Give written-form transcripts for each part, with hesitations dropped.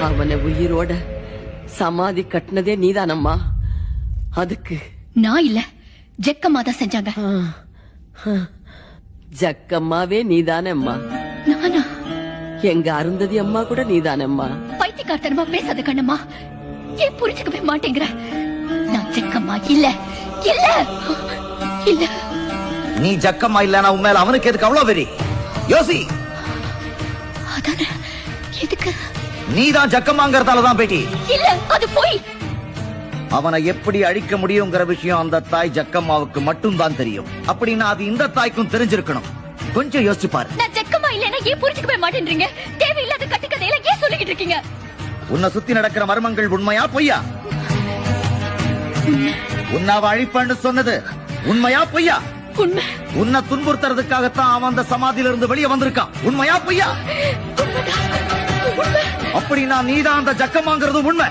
அவனை உயிரோட சமாதி கட்டினதே நீதானம்மா. அதுக்கு நான் இல்ல, ஜக்கம்மா தான் செஞ்சாங்க. ஜக்கம்மாவே நீதானம்மா. நானா? எங்க அருந்ததி அம்மா கூட நீதானம்மா. பைத்தியக்காரத்தனமா பேசாத கண்ணம்மா. ஏன் புரிஞ்சுக்கவே மாட்டேங்கிற? நான் ஜக்கம்மா இல்ல இல்ல இல்ல. நீ ஜக்கம்மா இல்லனா உண்மையில அவனுக்கு எதுக்கு அவ்வளவு வெறி? யோசி. அதானே எதுக்கு? நீதான் ஜக்கம்மாங்கறதாலதான் பேட்டி. இல்ல, அது போய். அவனை எப்படி அழிக்க முடியுங்கிற விஷயம் அந்த தாய் ஜக்கம்மாவுக்கு மட்டும் தான் தெரியும். அப்படின்னா அது இந்த தாய்க்கும் தெரிஞ்சிருக்கணும். கொஞ்சம் யோசிச்சு பாரு. நான் ஜக்கம்மா இல்லனா ஏன் புரிஞ்சுக்கவே மாட்டேன்றீங்க? தேவையில்லாத கட்டுக்கதையில ஏன் சொல்லிக்கிட்டு இருக்கீங்க? உன்னை சுத்தி நடக்கிற மர்மங்கள் உண்மையா பொய்யா? உன்னை அவ அழிப்பான்னு சொன்னது உண்மையா பொய்யா? உண்மை. உன்னை துன்புறுத்துறதுக்காகத்தான் அவன் அந்த சமாதியில இருந்து வெளியே வந்திருக்கான். உண்மையா பொய்யா? அப்படின்னா நீதான் அந்த ஜக்கம்மாங்கிறது உண்மை.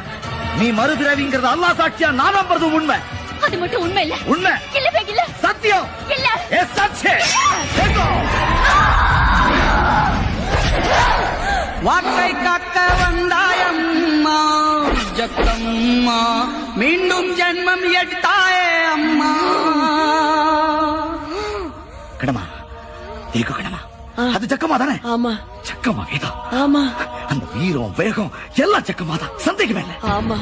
நீ மறுபிறவிங்கிறது அல்லாஹ் சாட்சியா நான் நம்புறது உண்மை. அது மட்டும் உண்மை இல்ல. உண்மை இல்லவே இல்ல. சத்தியம் இல்ல. சச்சே. வாக்கை காக்க வந்தாயம்மா ஜக்கம்மா, மீண்டும் ஜென்மம் எடுத்தாயே அம்மா. கடமா தேக்கு கடமா, அது ஜக்கம்மா தானே? ஆமா. ஜக்கம்மா வேதா. ஆமா. அந்த வீரம் வேகம் எல்லாம் ஜக்கம்மா தான், சந்தேகமே இல்லை. ஆமா.